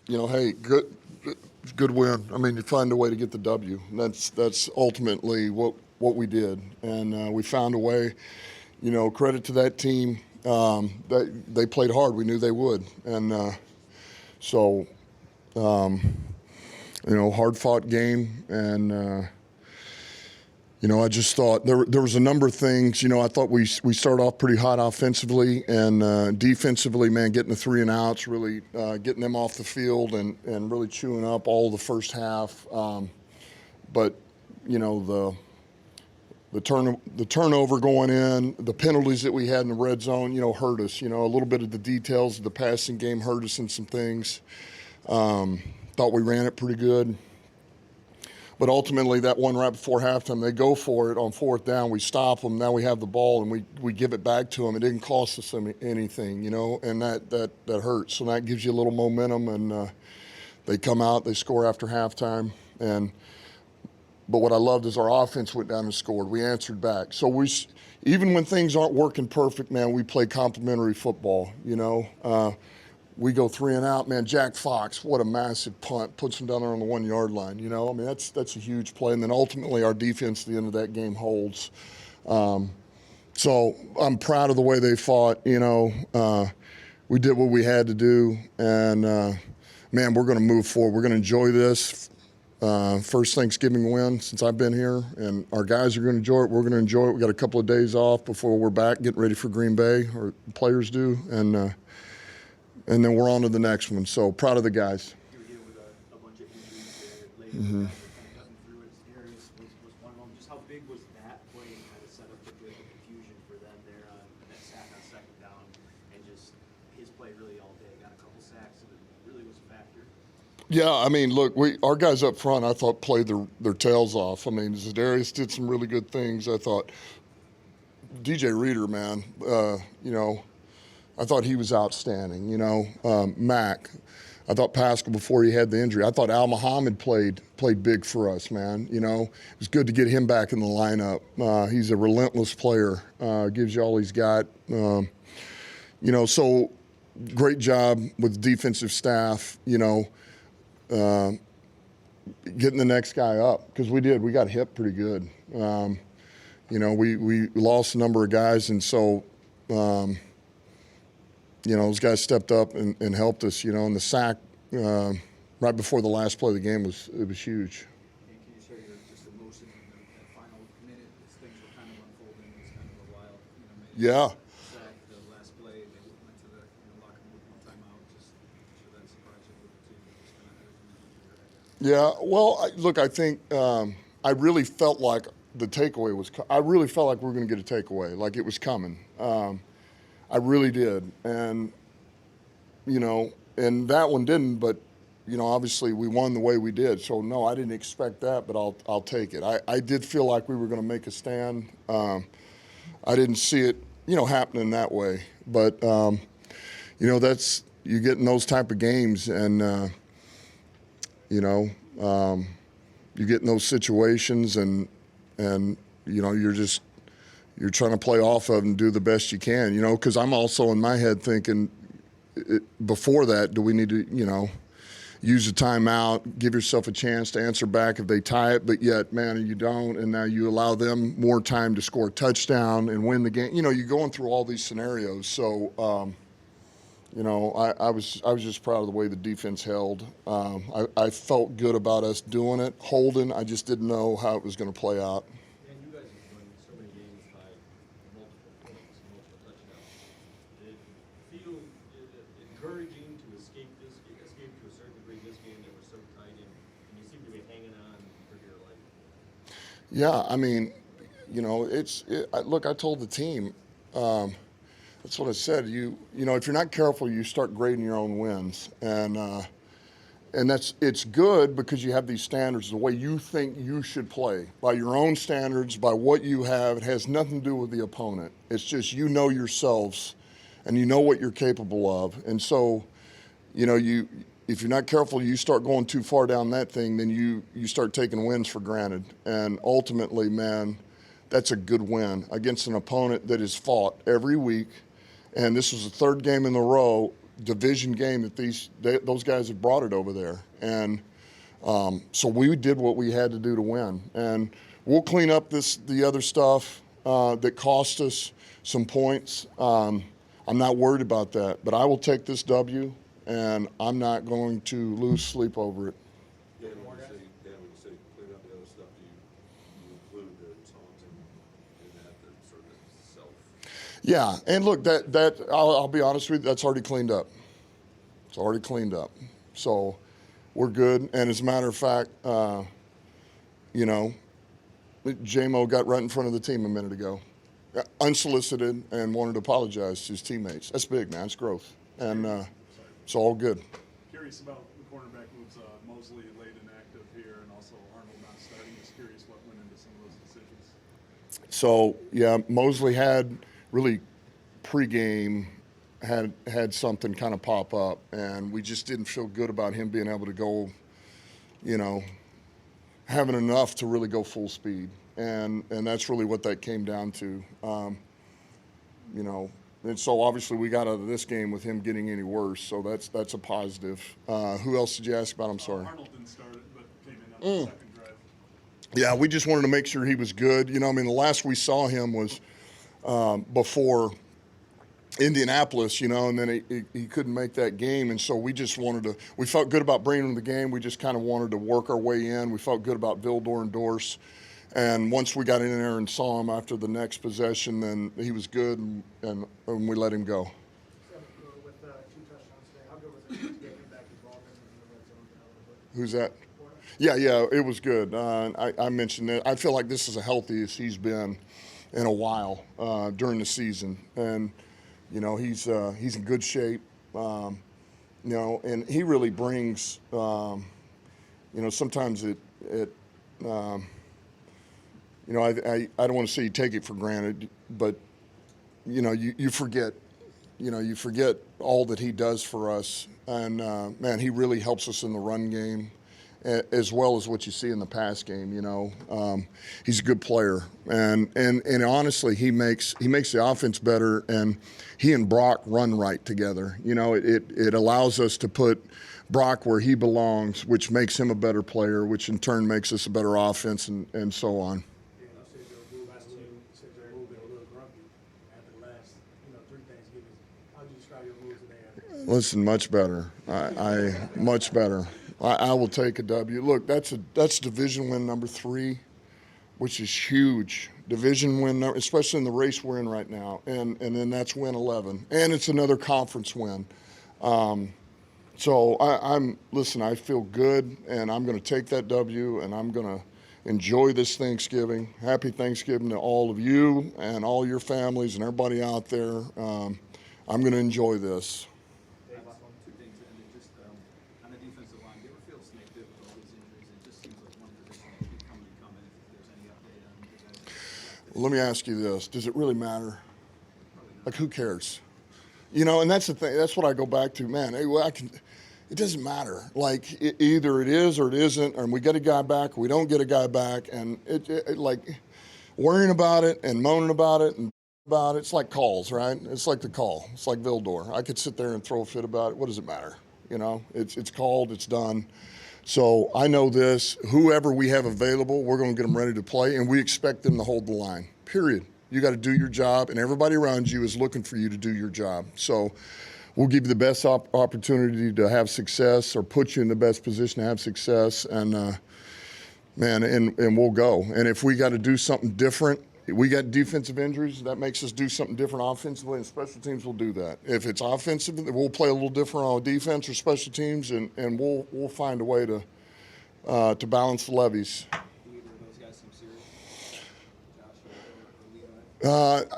hey, good win. I mean, you find a way to get the W. And that's ultimately what we did, and we found a way. Credit to that team. They played hard. We knew they would, and so hard fought game, and. I just thought there was a number of things. I thought we started off pretty hot offensively, and defensively, man, getting the 3 and outs, really getting them off the field and really chewing up all of the first half. But the turnover going in, the penalties that we had in the red zone, hurt us. A little bit of the details of the passing game hurt us in some things. Thought we ran it pretty good. But ultimately, that one right before halftime, they go for it on 4th down. We stop them. Now we have the ball, and we give it back to them. It didn't cost us anything, and that hurts. So that gives you a little momentum, and they come out, they score after halftime. But what I loved is our offense went down and scored. We answered back. So even when things aren't working perfect, man, we play complementary football, We go 3 and out, man. Jack Fox, what a massive punt, puts him down there on the 1 yard line. I mean, that's a huge play. And then ultimately our defense at the end of that game holds. So I'm proud of the way they fought. We did what we had to do, and man, we're going to move forward. We're going to enjoy this first Thanksgiving win since I've been here, and our guys are going to enjoy it. We're going to enjoy it. We got a couple of days off before we're back, getting ready for Green Bay, or players do, and then we're on to the next one. So proud of the guys. You were dealing with a bunch of injuries later. Mm-hmm. Kind of cutting through it. Darius was one of them. Just how big was that play and kind of set up the confusion for them there on that sack on 2nd down, and just his play really all day. Got a couple sacks, and it really was a factor. Yeah, I mean, look, our guys up front, I thought played their tails off. I mean, Darius did some really good things. I thought DJ Reader, man, I thought he was outstanding. Mac. I thought Pascal before he had the injury. I thought Al Muhammad played big for us, man. It was good to get him back in the lineup. He's a relentless player. Gives you all he's got. So great job with the defensive staff. Getting the next guy up, because we did. We got hit pretty good. We lost a number of guys, and so. Those guys stepped up and helped us, and the sack right before the last play of the game was huge. And can you share your just emotion in that final minute as things were kind of unfolding? It was kind of a wild, Yeah. Sack, the last play, they went to the locker room with 1 timeout. Just sure that surprised you with the team. Just kind of Yeah. Well, I think I really felt like the takeaway was. I really felt like we were going to get a takeaway, like it was coming. I really did, and and that one didn't. But obviously we won the way we did. So no, I didn't expect that, but I'll take it. I did feel like we were going to make a stand. I didn't see it, happening that way. But that's you get in those type of games, and you get in those situations, and you're trying to play off of and do the best you can, because I'm also in my head thinking before that, do we need to, use a timeout, give yourself a chance to answer back if they tie it, but yet, man, you don't, and now you allow them more time to score a touchdown and win the game. You're going through all these scenarios. So, I was just proud of the way the defense held. I felt good about us doing it, holding. I just didn't know how it was going to play out. Encouraging to escape to a certain degree this game that was so tight, and you seem to be hanging on for dear life. Yeah, I mean, look, I told the team, that's what I said. If you're not careful, you start grading your own wins, and it's good because you have these standards, the way you think you should play, by your own standards, by what you have. It has nothing to do with the opponent. It's just yourselves. And you know what you're capable of. And so, if you're not careful, you start going too far down that thing, then you start taking wins for granted. And ultimately, man, that's a good win against an opponent that has fought every week. And this was the 3rd game in a row. division game that those guys have brought it over there. And so we did what we had to do to win. And we'll clean up the other stuff that cost us some points. I'm not worried about that. But I will take this W, and I'm not going to lose sleep over it. Dan, when you say clean up the other stuff, do you include the taunting in that sort of self? Yeah, and look, that I'll be honest with you, that's already cleaned up. It's already cleaned up. So we're good. And as a matter of fact, you know, J-Mo got right in front of the team a minute ago, unsolicited, and wanted to apologize to his teammates. That's big, man. It's growth. And it's all good. Curious about the cornerback moves, Mosley late inactive here, and also Arnold not starting. Just curious what went into some of those decisions. So, yeah, Mosley had really pregame had something kind of pop up, and we just didn't feel good about him being able to go, you know, having enough to really go full speed. And that's really what that came down to. You know, and so obviously we got out of this game with him getting any worse, so that's a positive. Who else did you ask about? I'm sorry. Arnold didn't start it, but came in on the second drive. Yeah, we just wanted to make sure he was good. You know, I mean, the last we saw him was before Indianapolis, you know, and then he couldn't make that game. And so we just we felt good about bringing him to the game. We just kind of wanted to work our way in. We felt good about Vildor and Dorse. And once we got in there and saw him after the next possession, then he was good, and we let him go. With 2 touchdowns today, how good was it to get him back involved in the red zone a little bit? Who's that? Yeah, it was good. I mentioned that. I feel like this is the healthiest he's been in a while during the season. And, you know, he's in good shape, you know, and he really brings, you know, sometimes you know, I don't want to say you take it for granted, but, you know, you forget, you forget all that he does for us. And, man, he really helps us in the run game as well as what you see in the pass game, you know. He's a good player. And honestly, he makes the offense better, and he and Brock run right together. You know, it allows us to put Brock where he belongs, which makes him a better player, which in turn makes us a better offense, and so on. Listen, much better. I much better. I will take a W. Look, that's division win number 3, which is huge. Division win, especially in the race we're in right now, and then that's win 11, and it's another conference win. So listen. I feel good, and I'm going to take that W, and I'm going to enjoy this Thanksgiving. Happy Thanksgiving to all of you and all your families and everybody out there. I'm going to enjoy this. Two things, and just on the defensive line, do you ever feel snake bit with all these injuries? It just seems like one position will keep coming and coming. If there's any update on you guys. Let me ask you this: does it really matter? Like, who cares? You know, and that's the thing. That's what I go back to, man. Hey, well, it doesn't matter. Like, either it is or it isn't, and we get a guy back, or we don't get a guy back, and it like worrying about it and moaning about it and about it. It's like calls, right? It's like the call. It's like Vildor. I could sit there and throw a fit about it. What does it matter? You know, it's called. It's done. So I know this. Whoever we have available, we're going to get them ready to play, and we expect them to hold the line. Period. You got to do your job, and everybody around you is looking for you to do your job. So we'll give you the best opportunity to have success, or put you in the best position to have success, and man, and we'll go. And if we got to do something different, we got defensive injuries, that makes us do something different offensively, and special teams will do that. If it's offensive, we'll play a little different on defense or special teams, and we'll find a way to balance the levies. Do either of those guys seem serious? Josh or Levi?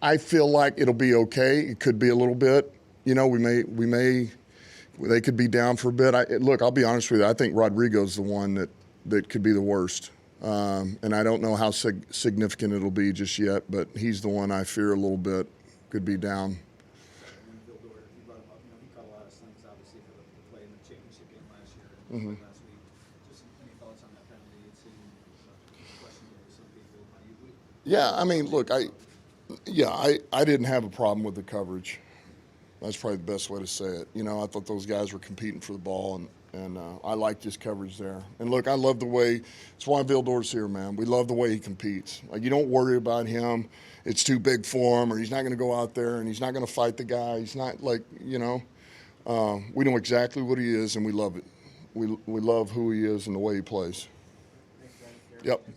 I feel like it'll be okay. It could be a little bit. You know, they could be down for a bit. Look, I'll be honest with you. I think Rodrigo's the one that could be the worst. And I don't know how significant it'll be just yet, but he's the one I fear a little bit could be down. And then Vildor, you brought him up. You know, he caught a lot of slings, obviously, for the play in the championship game last year and last week. Just any thoughts on that penalty? It seemed questionable to some people. Yeah, I mean, look, I didn't have a problem with the coverage. That's probably the best way to say it. You know, I thought those guys were competing for the ball, and I liked his coverage there. And look, I love the way, that's why Vildor's here, man. We love the way he competes. Like, you don't worry about him. It's too big for him, or he's not going to go out there and he's not going to fight the guy. He's not like, you know, we know exactly what he is, and we love it. We love who he is and the way he plays. Thanks, guys. Yep.